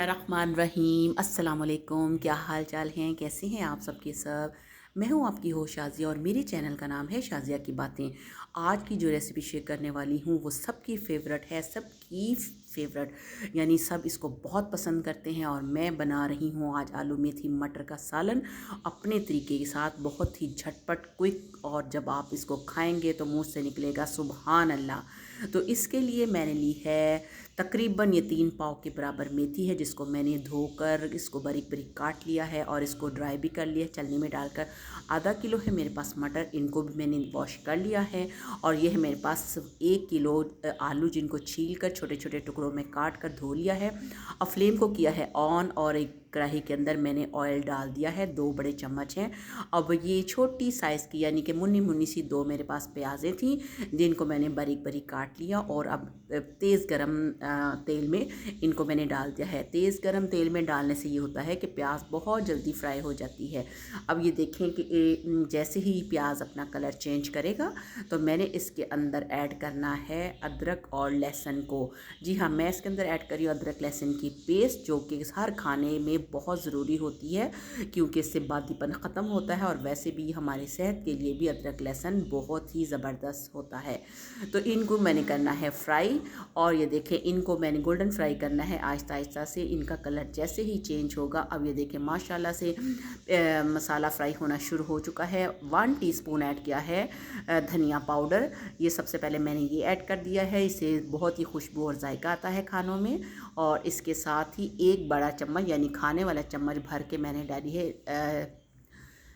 बिस्मिल्लाहिर्रहमानिर्रहीम। अस्सलाम वालेकुम। क्या हाल चाल हैं, कैसे हैं आप सबके सब। मैं हूं आपकी होस्ट शाज़िया और मेरे चैनल का नाम है शाज़िया की बातें। आज की जो रेसिपी शेयर करने वाली हूं वो सबकी फेवरेट है, सबकी फेवरेट, यानी सब इसको बहुत पसंद करते हैं। और मैं बना रही हूं आज आलू मेथी मटर का सालन अपने तरीके के साथ, बहुत ही झटपट क्विक। और जब आप इसको खाएंगे तो मुंह से निकलेगा सुबहान अल्लाह। तो इसके लिए मैंने ली है तकरीबन ये 3 पाव के बराबर मेथी है, जिसको मैंने धोकर इसको बारीक बारीक काट लिया है और इसको ड्राई भी कर लिया चलनी में डालकर। आधा किलो है मेरे पास मटर, इनको भी मैंने वॉश कर लिया है। और ये है मेरे पास 1 किलो आलू, जिनको छील कर छोटे छोटे टुकड़ों में काट कर धो लिया है। और फ्लेम को किया है ऑन और एक कढ़ाई के अंदर मैंने ऑयल डाल दिया है, 2 बड़े चम्मच हैं। अब ये छोटी साइज़ की यानी कि मुन्नी मुन्नी सी 2 मेरे पास प्याज़ें थी, जिनको मैंने बारीक बारीक काट लिया। और अब तेज़ गरम तेल में इनको मैंने डाल दिया है। तेज़ गरम तेल में डालने से ये होता है कि प्याज बहुत जल्दी फ्राई हो जाती है। अब ये देखें कि जैसे ही प्याज अपना कलर चेंज करेगा तो मैंने इसके अंदर ऐड करना है अदरक और लहसुन को। जी हाँ, मैं इसके अंदर ऐड कर रही हूँ अदरक लहसुन की पेस्ट, जो कि हर खाने में बहुत ज़रूरी होती है, क्योंकि इससे बादीपन ख़त्म होता है और वैसे भी हमारी सेहत के लिए भी अदरक लहसुन बहुत ही ज़बरदस्त होता है। तो इनको मैंने करना है फ्राई। और ये देखें, इनको मैंने गोल्डन फ्राई करना है आहिस्ता आहिस्ता से। इनका कलर जैसे ही चेंज होगा, अब ये देखें माशाल्लाह से मसाला फ्राई होना शुरू हो चुका है। 1 टीस्पून ऐड किया है धनिया पाउडर। ये सबसे पहले मैंने ये ऐड कर दिया है, इससे बहुत ही खुशबू और जायका आता है खानों में। और इसके साथ ही 1 बड़ा चम्मच यानी खाने वाला चम्मच भर के मैंने डाली है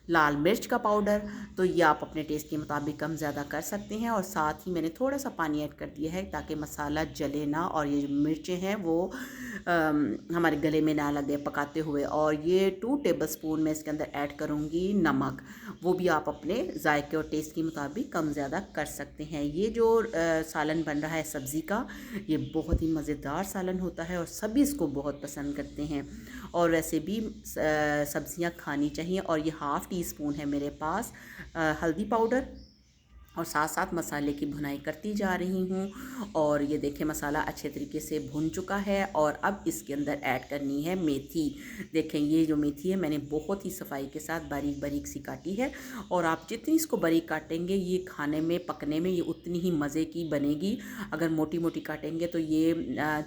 लाल मिर्च का पाउडर। तो ये आप अपने टेस्ट के मुताबिक कम ज़्यादा कर सकते हैं। और साथ ही मैंने थोड़ा सा पानी ऐड कर दिया है ताकि मसाला जले ना और ये जो मिर्चें हैं वो हमारे गले में ना लगे पकाते हुए। और ये 2 टेबलस्पून मैं इसके अंदर ऐड करूँगी नमक, वो भी आप अपने जायके और टेस्ट के मुताबिक कम ज़्यादा कर सकते हैं। ये जो सालन बन रहा है सब्ज़ी का, ये बहुत ही मज़ेदार सालन होता है और सभी इसको बहुत पसंद करते हैं। और वैसे भी सब्ज़ियाँ खानी चाहिए। और ये हाफ़ टी स्पून है मेरे पास हल्दी पाउडर, और साथ साथ मसाले की भुनाई करती जा रही हूँ। और ये देखें मसाला अच्छे तरीके से भुन चुका है। और अब इसके अंदर ऐड करनी है मेथी। देखें ये जो मेथी है मैंने बहुत ही सफाई के साथ बारीक बारीक सी काटी है। और आप जितनी इसको बारीक काटेंगे ये खाने में पकने में ये उतनी ही मज़े की बनेगी। अगर मोटी मोटी काटेंगे तो ये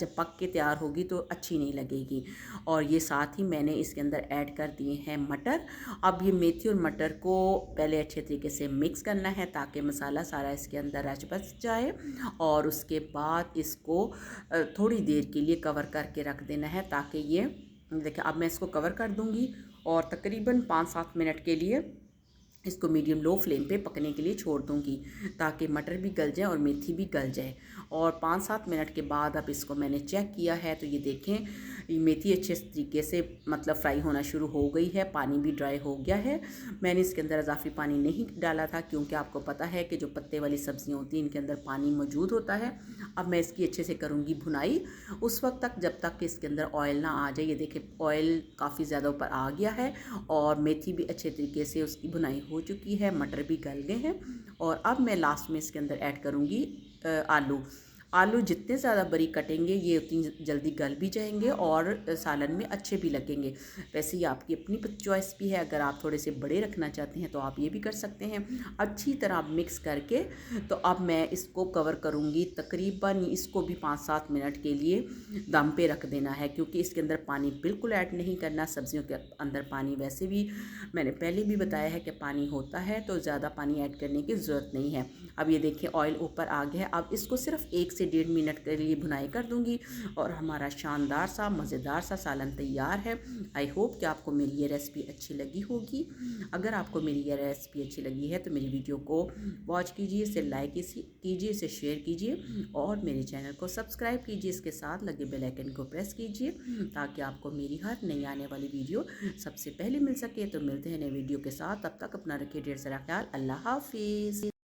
जब पक के तैयार होगी तो अच्छी नहीं लगेगी। और ये साथ ही मैंने इसके अंदर ऐड कर दिए हैं मटर। अब ये मेथी और मटर को पहले अच्छे तरीके से मिक्स करना है ताकि मसाला सारा इसके अंदर रच बस जाए। और उसके बाद इसको थोड़ी देर के लिए कवर करके रख देना है, ताकि ये देखिए अब मैं इसको कवर कर दूंगी और तकरीबन 5-7 मिनट के लिए इसको मीडियम लो फ्लेम पे पकने के लिए छोड़ दूंगी, ताकि मटर भी गल जाए और मेथी भी गल जाए। और 5-7 मिनट के बाद अब इसको मैंने चेक किया है तो ये देखें ये मेथी अच्छे तरीके से मतलब फ्राई होना शुरू हो गई है, पानी भी ड्राई हो गया है। मैंने इसके अंदर इजाफी पानी नहीं डाला था, क्योंकि आपको पता है कि जो पत्ते वाली सब्जियाँ होती हैं इनके अंदर पानी मौजूद होता है। अब मैं इसकी अच्छे से करूँगी भुनाई उस वक्त तक जब तक कि इसके अंदर ऑयल ना आ जाए। ये देखें ऑयल काफ़ी ज़्यादा ऊपर आ गया है और मेथी भी अच्छे तरीके से उसकी भुनाई हो चुकी है, मटर भी गल गए हैं। और अब मैं लास्ट में इसके अंदर ऐड करूँगी आलू। आलू जितने ज़्यादा बारीक कटेंगे ये उतनी जल्दी गल भी जाएंगे और सालन में अच्छे भी लगेंगे। वैसे ही आपकी अपनी चॉइस भी है, अगर आप थोड़े से बड़े रखना चाहते हैं तो आप ये भी कर सकते हैं। अच्छी तरह आप मिक्स करके तो अब मैं इसको कवर करूँगी, तकरीबन इसको भी 5-7 मिनट के लिए दम पे रख देना है, क्योंकि इसके अंदर पानी बिल्कुल ऐड नहीं करना। सब्जियों के अंदर पानी वैसे भी मैंने पहले भी बताया है कि पानी होता है, तो ज़्यादा पानी ऐड करने की ज़रूरत नहीं है। अब ये देखिए ऑयल ऊपर आ गया है। अब इसको सिर्फ 1 से 1.5 मिनट के लिए भुनाई कर दूंगी और हमारा शानदार सा मज़ेदार सा सालन तैयार है। आई होप कि आपको मेरी ये रेसिपी अच्छी लगी होगी। अगर आपको मेरी ये रेसिपी अच्छी लगी है तो मेरी वीडियो को वॉच कीजिए, इसे लाइक कीजिए, इसे शेयर कीजिए और मेरे चैनल को सब्सक्राइब कीजिए। इसके साथ लगे बेल आइकन को प्रेस कीजिए ताकि आपको मेरी हर नई आने वाली वीडियो सबसे पहले मिल सके। तो मिलते हैं नए वीडियो के साथ, तब तक अपना रखिए ढेर सारा ख्याल। अल्लाह हाफिज़।